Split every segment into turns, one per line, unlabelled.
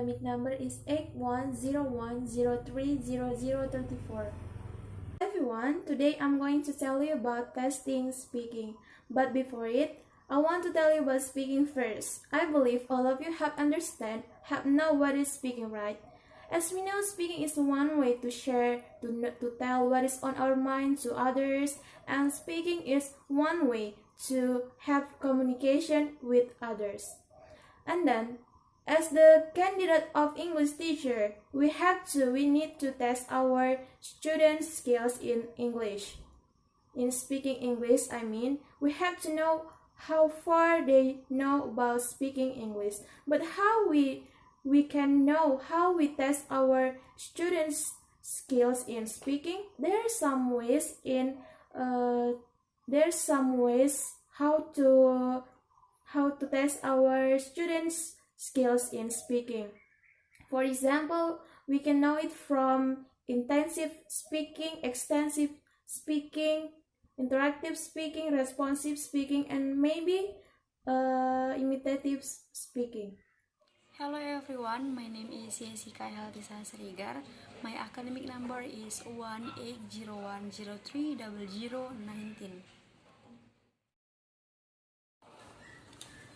academic number is 8101030034. Everyone, today I'm going to tell you about testing speaking. But before it, I want to tell you about speaking first. I believe all of you have know what is speaking, right? As we know, speaking is one way to share, to tell what is on our mind to others, and speaking is one way to have communication with others. And then, as the candidate of English teacher, we need to test our students' skills in English. In speaking English, we have to know how far they know about speaking English. But how we can know how we test our students' skills in speaking? There's some ways how to test our students' skills in speaking. For example, we can know it from intensive speaking, extensive speaking, interactive speaking, responsive speaking, and maybe imitative speaking.
Hello everyone, my name is Jessica Heltisa Srigar. My academic number is 1801030019.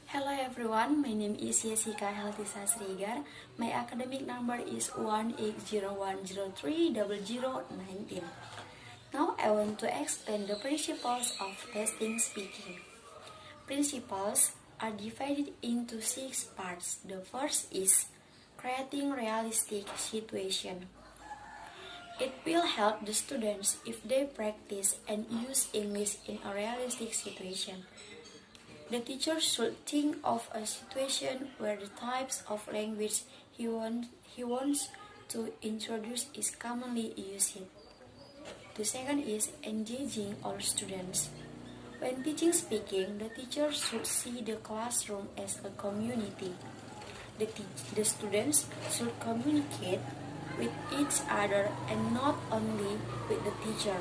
Hello everyone, my name is Jessica Heltisa Srigar. My academic number is 1801030019. Now I want to explain the principles of testing speaking. Principles are divided into 6 parts. The first is creating realistic situation. It will help the students if they practice and use English in a realistic situation. The teacher should think of a situation where the types of language he wants to introduce is commonly used. The second is engaging all students. When teaching speaking, the teacher should see the classroom as a community. The students should communicate with each other and not only with the teacher.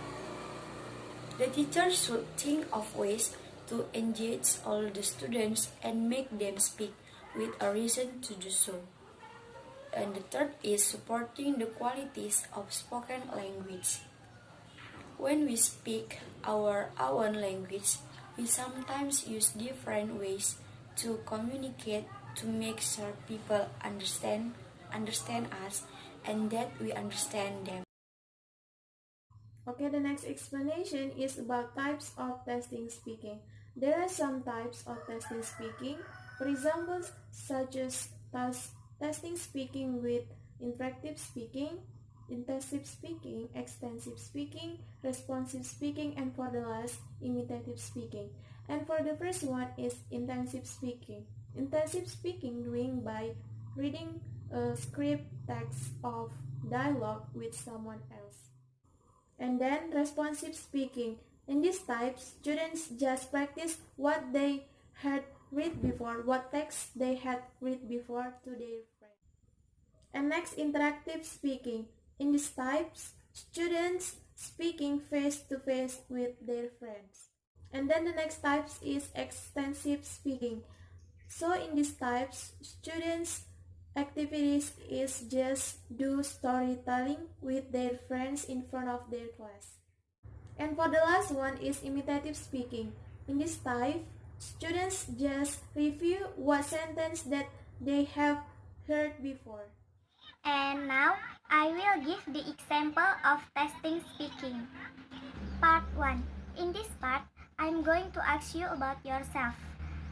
The teacher should think of ways to engage all the students and make them speak with a reason to do so. And the third is supporting the qualities of spoken language. When we speak our own language, we sometimes use different ways to communicate to make sure people understand us and that we understand them.
Okay, the next explanation is about types of testing speaking. There are some types of testing speaking. For example, such as testing speaking with interactive speaking, intensive speaking, extensive speaking, responsive speaking, and for the last, imitative speaking. And for the first one is intensive speaking. Intensive speaking doing by reading a script text of dialogue with someone else. And then responsive speaking. In this type, students just practice what they had read before, what text they had read before to their friends. And next, interactive speaking. In this type, students speaking face to face with their friends. And then the next type is extensive speaking. So in these types, students' activities is just do storytelling with their friends in front of their class. And for the last one is imitative speaking. In this type, students just review what sentence that they have heard before.
And now, I will give the example of testing speaking. Part 1. In this part, I'm going to ask you about yourself.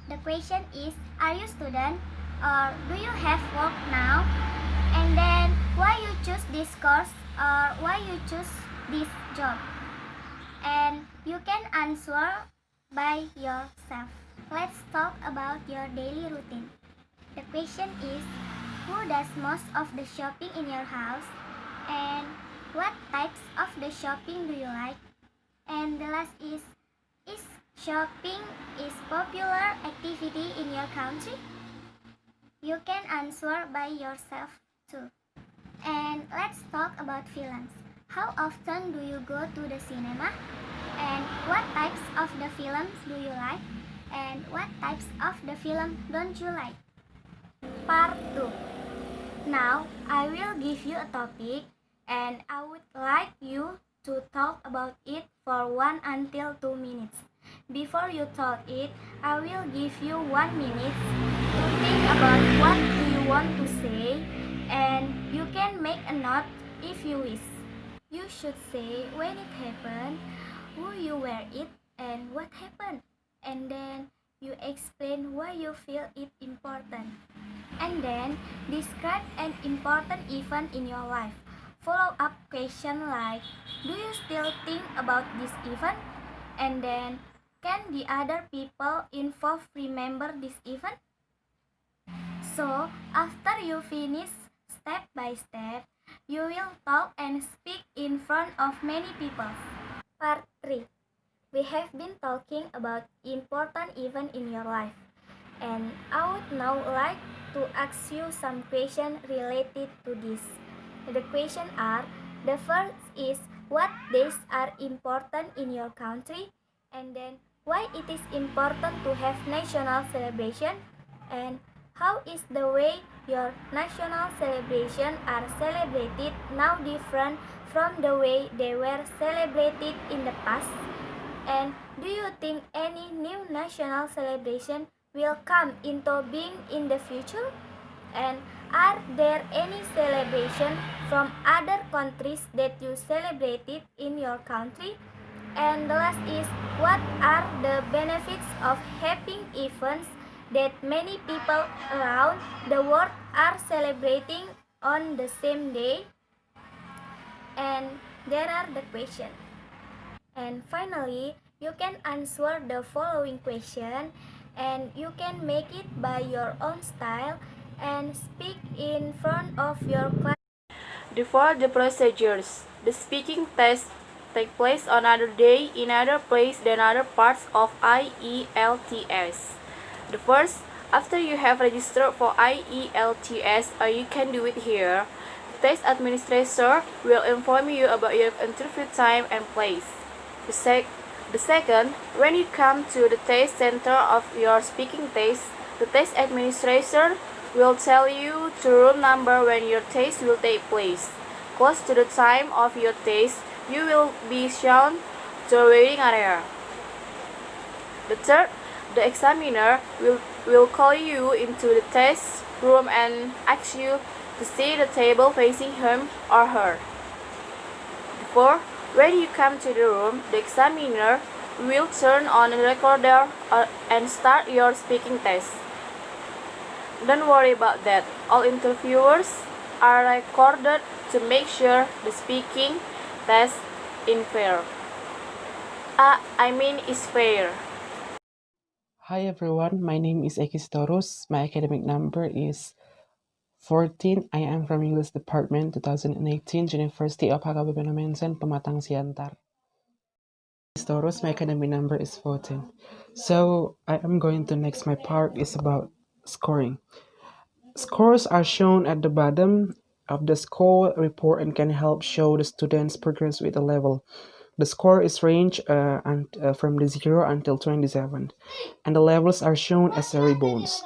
The question is, are you student or do you have work now? And then, why you choose this course or why you choose this job? And you can answer by yourself. Let's talk about your daily routine. The question is, who does most of the shopping in your house? And what types of the shopping do you like? And the last is shopping is popular activity in your country? You can answer by yourself too. And let's talk about films. How often do you go to the cinema? And what types of the films do you like? And what types of the film don't you like? Part 2. Now, I will give you a topic and I would like you to talk about it for 1 until 2 minutes. Before you talk it, I will give you 1 minute to think about what do you want to say and you can make a note if you wish. You should say when it happened, who you were it and what happened. And then you explain why you feel it important. And then describe an important event in your life. Follow up question like, do you still think about this event? And then, can the other people involved remember this event? So, after you finish step by step, you will talk and speak in front of many people. Part 3. We have been talking about important event in your life. And I would now like to ask you some questions related to this. The questions are, the first is what days are important in your country, and then why it is important to have national celebration, and how is the way your national celebration are celebrated now different from the way they were celebrated in the past, and do you think any new national celebration will come into being in the future? And are there any celebration from other countries that you celebrated in your country? And the last is, what are the benefits of having events that many people around the world are celebrating on the same day? And there are the questions. And finally, you can answer the following question and you can make it by your own style and speak in front of your class.
Default the procedures. The speaking test take place on another day in another place than other parts of IELTS. The first, after you have registered for IELTS, or you can do it here, the test administrator will inform you about your interview time and place. The second, when you come to the test center of your speaking test, the test administrator will tell you the room number when your test will take place. Close to the time of your test, you will be shown to a waiting area. The third, the examiner will call you into the test room and ask you to see the table facing him or her. The fourth, when you come to the room, the examiner will turn on the recorder and start your speaking test. Don't worry about that. All interviewers are recorded to make sure the speaking test is fair. Is fair.
Hi everyone, my name is Ekis Torus. My academic number is 14. I am from English Department 2018, University of Uhkbpnp, Pematang Siantar. Ekis Torus, my academic number is 14. So I am going to next my part is about scoring. Scores are shown at the bottom of the score report and can help show the students' progress with a level. The score is ranged from the 0 until 27, and the levels are shown as ribbons.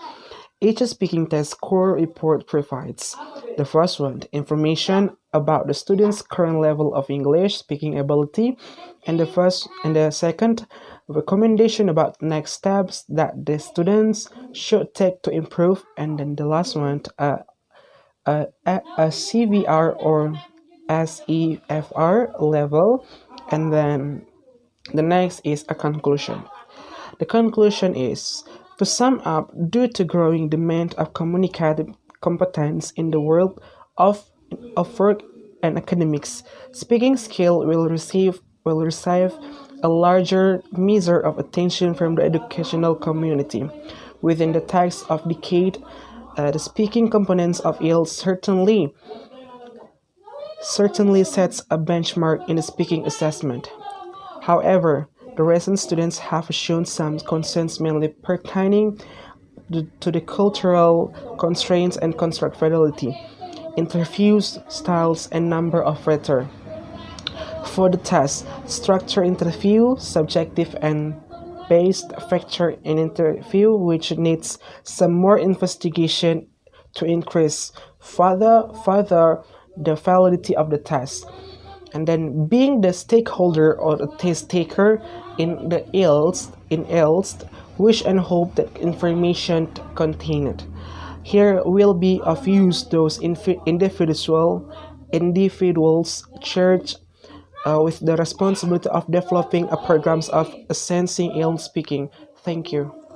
Each speaking test score report provides the first one, information about the student's current level of English speaking ability, and the second, recommendation about next steps that the students should take to improve, and then the last one, a CVR or SEFR level, and then the next is a conclusion. The conclusion is, to sum up, due to growing demand of communicative competence in the world of work and academics, speaking skill will receive a larger measure of attention from the educational community. Within the text of decade, the speaking components of IELTS certainly sets a benchmark in the speaking assessment. However, the recent students have shown some concerns mainly pertaining to the cultural constraints and construct fidelity, interviews, styles, and number of rhetor. For the test, structure interview, subjective and based factor in interview, which needs some more investigation to increase further the validity of the test. And then being the stakeholder or the test taker in the else wish and hope that information contained here will be of use those individuals church with the responsibility of developing a programs of sensing ill speaking. Thank you.